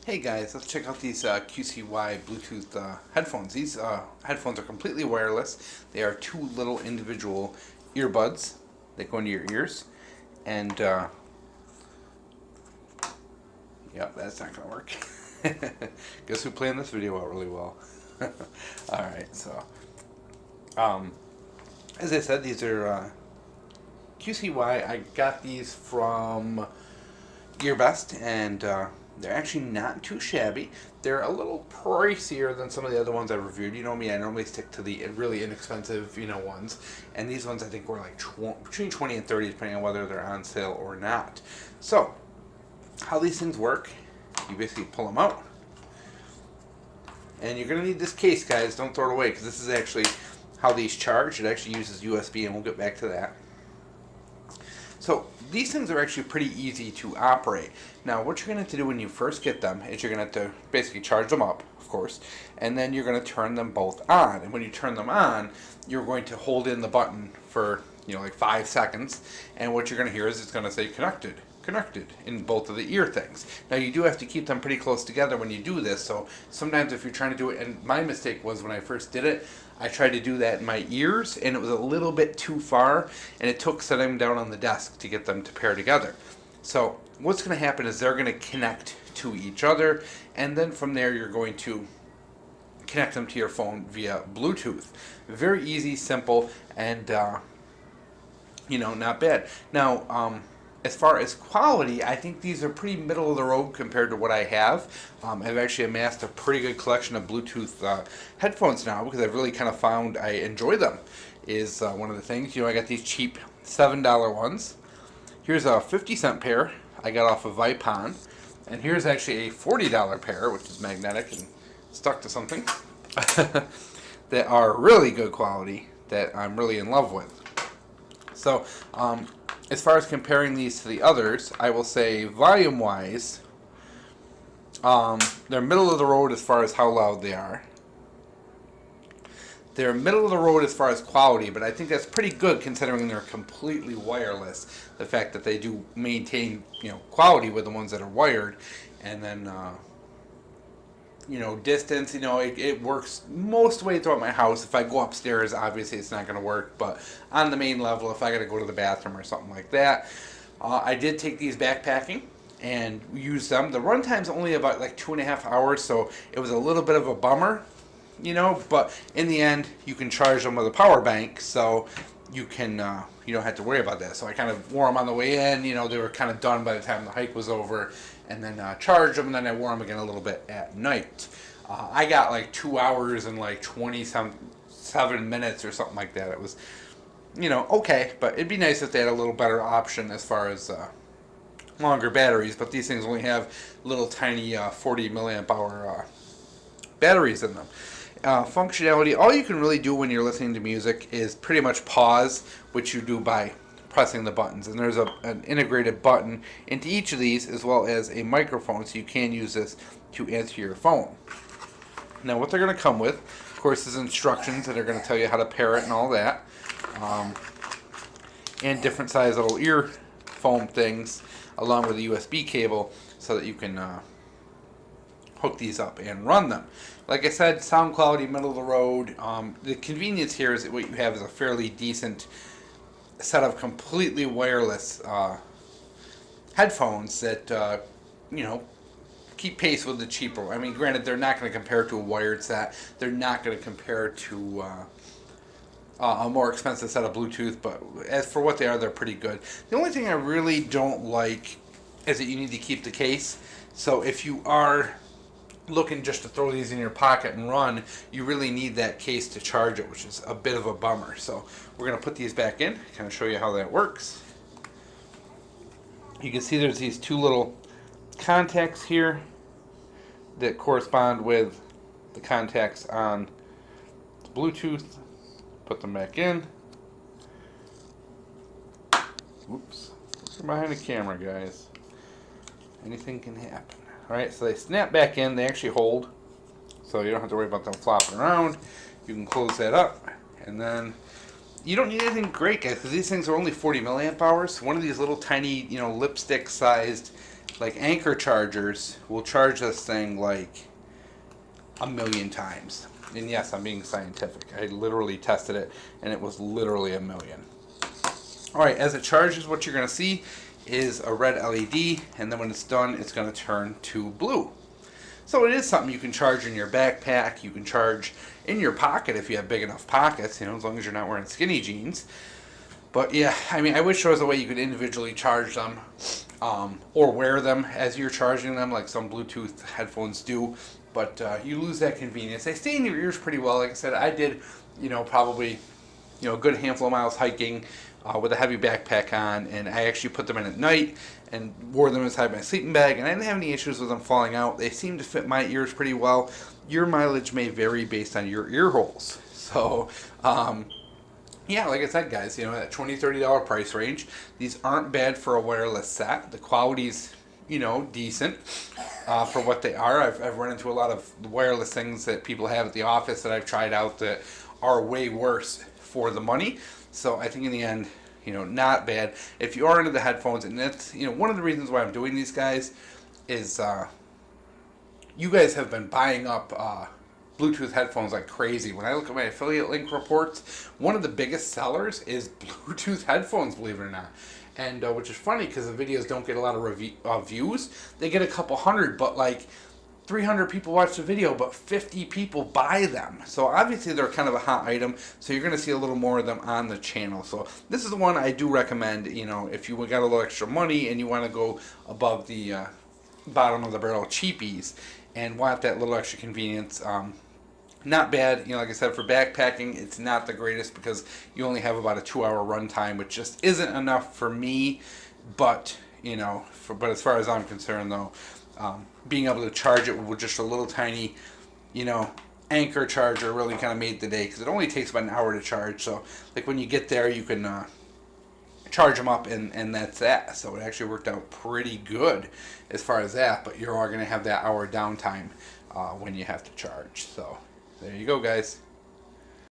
Hey guys, let's check out these QCY Bluetooth headphones. These headphones are completely wireless. They are two little individual earbuds that go into your ears. And, yeah, that's not going to work. Guess who planned this video out really well? Alright, so, as I said, these are QCY. I got these from Gearbest, and they're actually not too shabby. They're a little pricier than some of the other ones I've reviewed. You know me, I normally stick to the really inexpensive, ones. And these ones I think were like between 20 and 30, depending on whether they're on sale or not. So, how these things work, you basically pull them out. And you're going to need this case, guys. Don't throw it away, because this is actually how these charge. It actually uses USB, and we'll get back to that. So these things are actually pretty easy to operate. Now what you're going to have to do when you first get them is you're going to have to basically charge them up, of course, and then you're going to turn them both on. And when you turn them on, you're going to hold in the button for like 5 seconds, and what you're going to hear is it's going to say connected in both of the ear things. Now you do have to keep them pretty close together when you do this, so sometimes if you're trying to do it, and my mistake was when I first did it, I tried to do that in my ears and it was a little bit too far, and it took setting them down on the desk to get them to pair together. So what's going to happen is they're going to connect to each other, and then from there you're going to connect them to your phone via Bluetooth. Very easy, simple, and not bad. Now as far as quality, I think these are pretty middle of the road compared to what I have. I've actually amassed a pretty good collection of Bluetooth headphones now, because I've really kind of found I enjoy them, is one of the things. I got these cheap $7 ones. Here's a 50-cent pair I got off of Vipon, and here's actually a $40 pair, which is magnetic and stuck to something, that are really good quality, that I'm really in love with. So, as far as comparing these to the others, I will say volume-wise, they're middle of the road as far as how loud they are. They're middle of the road as far as quality, but I think that's pretty good considering they're completely wireless. The fact that they do maintain, quality with the ones that are wired, and then, distance, it works most way throughout my house. If I go upstairs, obviously it's not going to work, but on the main level, if I got to go to the bathroom or something like that, I did take these backpacking and use them. The runtime's only about like 2.5 hours, so it was a little bit of a bummer, but in the end, you can charge them with a power bank, so you can, you don't have to worry about that. So I kind of wore them on the way in, they were kind of done by the time the hike was over, and then charged them, and then I wore them again a little bit at night. I got like 2 hours and like 27 minutes or something like that. It was, okay, but it'd be nice if they had a little better option as far as longer batteries, but these things only have little tiny 40 milliamp hour batteries in them. Functionality, all you can really do when you're listening to music is pretty much pause, which you do by pressing the buttons, and there's an integrated button into each of these, as well as a microphone, so you can use this to answer your phone. Now what they're going to come with, of course, is instructions that are going to tell you how to pair it and all that, and different size little earphone things along with a USB cable so that you can hook these up and run them. Like I said, sound quality middle of the road. The convenience here is that what you have is a fairly decent set of completely wireless headphones that keep pace with the cheaper. I mean, granted, they're not going to compare to a wired set. They're not going to compare to a more expensive set of Bluetooth, but as for what they are, they're pretty good. The only thing I really don't like is that you need to keep the case. So if you are looking just to throw these in your pocket and run, you really need that case to charge it, which is a bit of a bummer. So we're going to put these back in, kind of show you how that works. You can see there's these two little contacts here that correspond with the contacts on the Bluetooth. Put them back in. Oops. Look behind the camera, guys. Anything can happen. Alright, so they snap back in. They actually hold, so you don't have to worry about them flopping around. You can close that up, and then you don't need anything great, guys, because these things are only 40 milliamp hours. One of these little tiny, lipstick-sized like Anchor chargers will charge this thing like 1,000,000 times. And yes, I'm being scientific. I literally tested it, and it was literally 1,000,000. All right, as it charges, what you're going to see is a red LED, and then when it's done, it's going to turn to blue. So it is something you can charge in your backpack. You can charge in your pocket if you have big enough pockets, as long as you're not wearing skinny jeans. But yeah, I mean, I wish there was a way you could individually charge them or wear them as you're charging them, like some Bluetooth headphones do. But you lose that convenience. They stay in your ears pretty well. Like I said, I did, probably, a good handful of miles hiking with a heavy backpack on, and I actually put them in at night and wore them inside my sleeping bag, and I didn't have any issues with them falling out. They seem to fit my ears pretty well. Your mileage may vary based on your ear holes. So, yeah, like I said, guys, that $20, $30 price range, these aren't bad for a wireless set. The quality's, decent for what they are. I've run into a lot of wireless things that people have at the office that I've tried out that are way worse for the money. So I think in the end, not bad. If you are into the headphones, and that's, one of the reasons why I'm doing these guys is you guys have been buying up Bluetooth headphones like crazy. When I look at my affiliate link reports, one of the biggest sellers is Bluetooth headphones, believe it or not. And which is funny because the videos don't get a lot of views. They get a couple hundred, but like 300 people watch the video, but 50 people buy them. So obviously they're kind of a hot item. So you're going to see a little more of them on the channel. So this is the one I do recommend, if you got a little extra money and you want to go above the bottom of the barrel cheapies and want that little extra convenience. Not bad, like I said, for backpacking, it's not the greatest because you only have about a 2-hour run time, which just isn't enough for me. But, but as far as I'm concerned, though, being able to charge it with just a little tiny, Anchor charger really kind of made the day because it only takes about an hour to charge. So, like when you get there, you can charge them up and that's that. So it actually worked out pretty good as far as that. But you're all going to have that hour downtime when you have to charge. So there you go, guys.